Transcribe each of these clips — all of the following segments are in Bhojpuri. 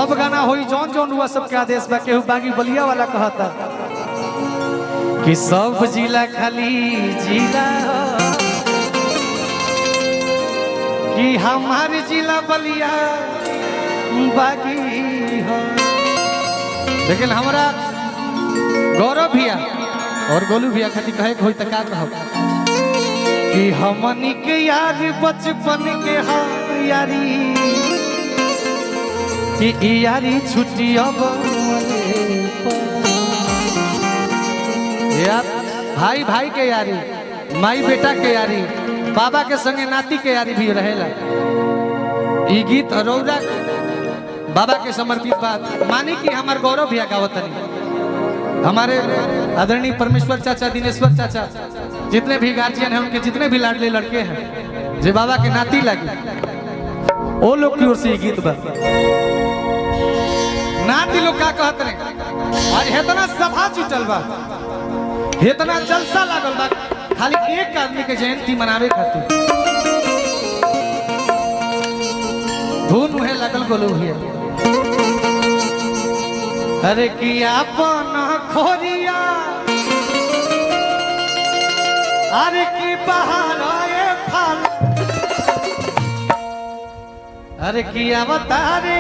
सब गाना होई जौन जौन हुआ सबके आदेश बा। केहू बागी बलिया वाला कहता कि सब जिला खाली जिला कि हमारे जिला बलिया बागी हो। लेकिन हमारा गौरव भैया और गोलू भैया खातिर कहे होई त का कहब कि हमनी के यार बचपन के यारी कि यारी छुट्टी अब यार भाई भाई के यारी, माई बेटा के यारी, बाबा के संगे नाती के यारी भी रहेला। ई गीत रौदा बाबा के समर्पित बात मानी कि हमार गौरव भैया गावतनी। हमारे आदरणीय परमेश्वर चाचा, दिनेश्वर चाचा, जितने भी गार्जियन हैं उनके जितने भी लाडले लड़के हैं जो बाबा के नाती लगे, वो लोग की ओर से गीत बा। नाती लोग का कहते हैं आज इतना सभा जुटल बा, इतना जलसा लागल बा खाली एक आदमी के जयंती मनावे खातिर। धुन मुहे लगल गोलू भैया अरे कि अपन खोरिया अरे की बाहर आए फाल अरे की अवतारे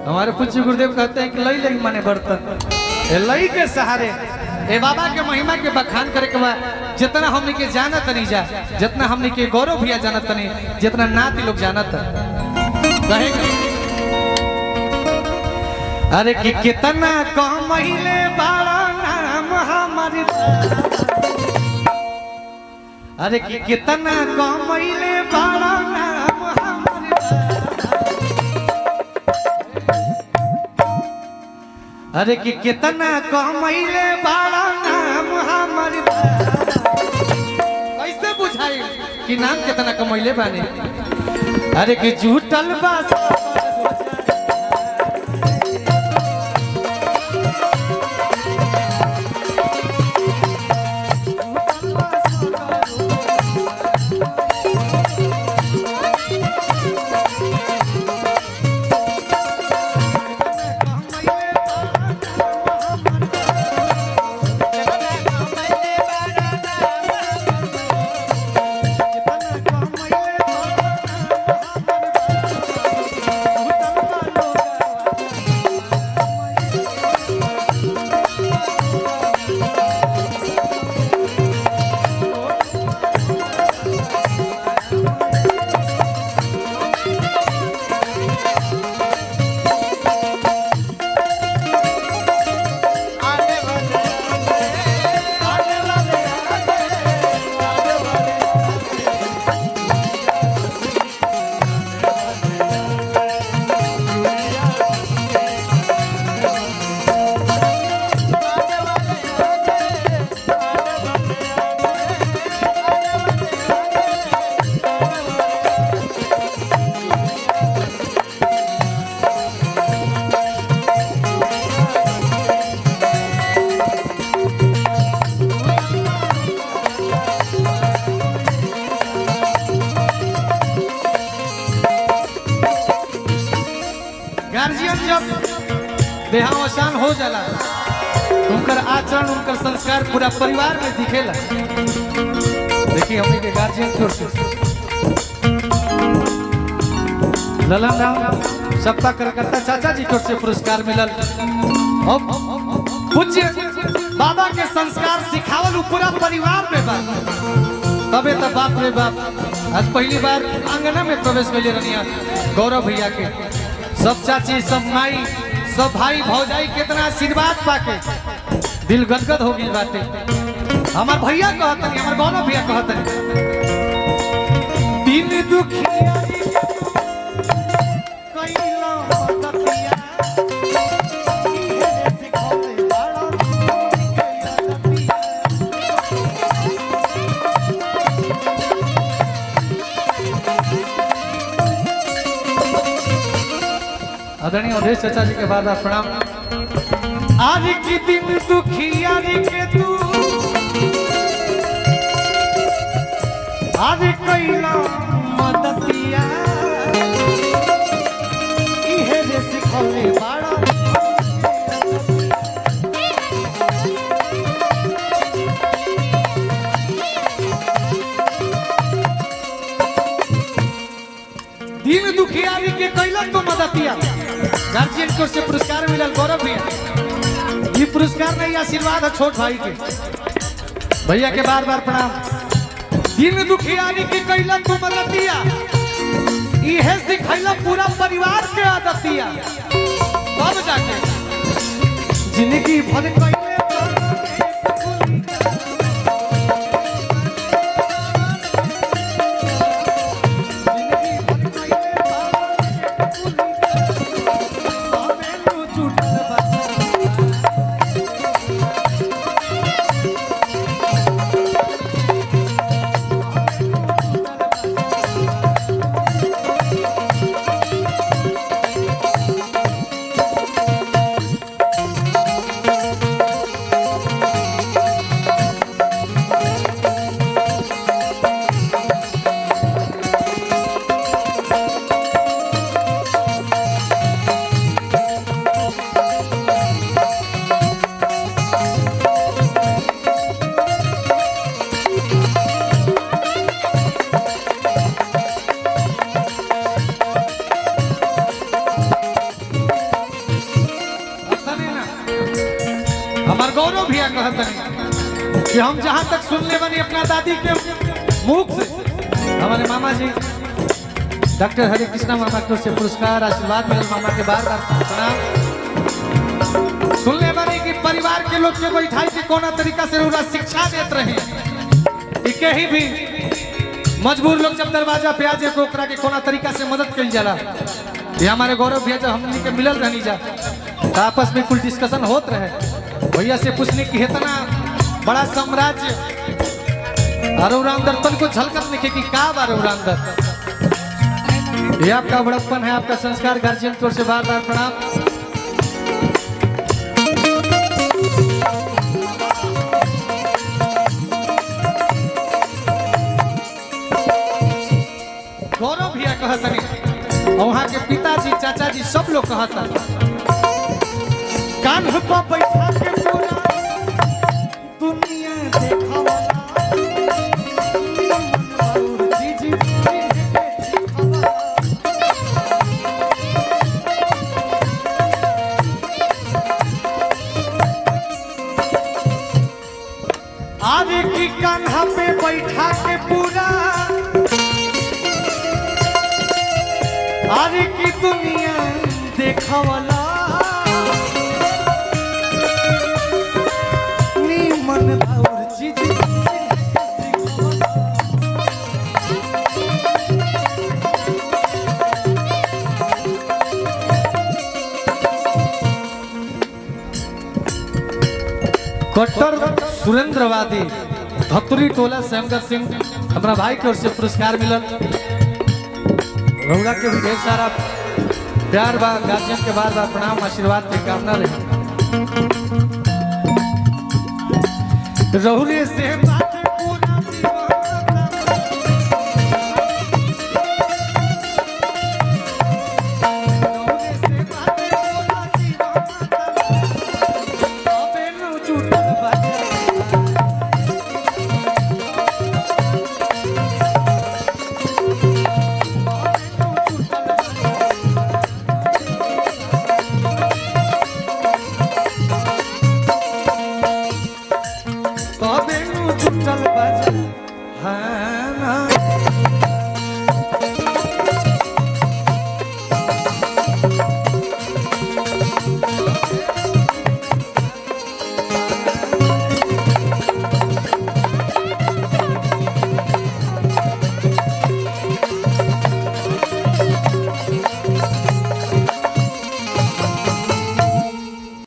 हमारे पूज्य गुरुदेव कहते हैं कि लई लई माने बर्तन लई के सहारे ए बाबा के महिमा के बखान करे के बाद जितना हमने के जानत नहीं जा, जितना हमने के गौरव भैया जानत नहीं, जितना नाती लोग जानत कहेंगे अरे कि कितना कमैले बाड़ा नाम हमारी अरे कि कितना कमैले बाड़ा नाम हमारी अरे कि कितना कमैले बाड़ा नाम हमारी कैसे बुझाई कि नाम कितना कमैले बाने। अरे कि झूठल बास देहावसान हो जाला उनकर आचरण उनकर संस्कार पूरा परिवार में दिखेला। देखिए हमने के गार्जियन की ओर से ललन राम सप्ताह कार्यकर्ता चाचा जी की ओर से पुरस्कार मिलल। पूज्य बाबा के संस्कार सिखावल पूरा परिवार में बा। तबे तो बाप रे बाप आज पहली बार आंगना में प्रवेश कैले रनिया गौरव भैया के सब चाची सब माई सब भाई भौजाई कितना आशीर्वाद पाके दिल गदगद हो गई बाटे। हमार भैया कहतनी, हमार गौरव भैया कहतनी दिन दुखिया कइला बतिया इहे सिखौले बाड़ा आदरणीय अवधेश चाचा जी के बाद प्रणाम। आज की दिन दुखिया के तू आज कैला मदतिया देखौले बाड़ा दीन दुखियारी के कैलन तो मदतिया गार्जियन को से पुरस्कार मिलल गौरव भैया ये पुरस्कार नहीं आशीर्वाद है छोट भाई के भैया के बार बार प्रणाम दीन दुखियारी के कैलन तो मदतिया इहे सिखैला पूरा परिवार के आदतिया तब जाके जिंदगी भर कैले हमार गौरव भैया कहते कि हम जहां तक सुनने बनी अपना दादी के मुख से हमारे मामा जी डॉक्टर हरे कृष्णा मामा को से पुरस्कार आशीर्वाद मिले मामा के बार बार प्रणाम सुनने बनी कि परिवार के लोग के बैठाई के कोना तरीका से पूरा शिक्षा देते रहे कहीं भी मजबूर लोग जब दरवाजा पे आ जाए को ओकरा के कोना तरीका से मदद करी जाला ये हमारे गौरव भैया जब हमनी के मिलल रहनी जा आपस में कुल डिस्कशन होत रहे भैया से पूछने की इतना बड़ा साम्राज्य अरोरा अंदर तन को झलकत नहीं कि का अरोरा अंदर ये आपका बड़प्पन है आपका संस्कार गार्जियन की ओर से बार बार प्रणाम गौरव भैया कहतनी वहाँ के पिताजी चाचा जी सब लोग कहता कान पर बैठा के पूरा दुनिया देखावला और जी आगे की कान्हा पे बैठा के पूरा आगे की दुनिया देखावला कट्टर सुरेंद्रवादी धतुरी टोला श्यामगढ़ सिंह हमारा भाई की ओर से पुरस्कार मिलल रौड़ा के भी ढेर सारा प्यार बा गार्जियन के बार बार प्रणाम आशीर्वाद की कामना रही रहुरे से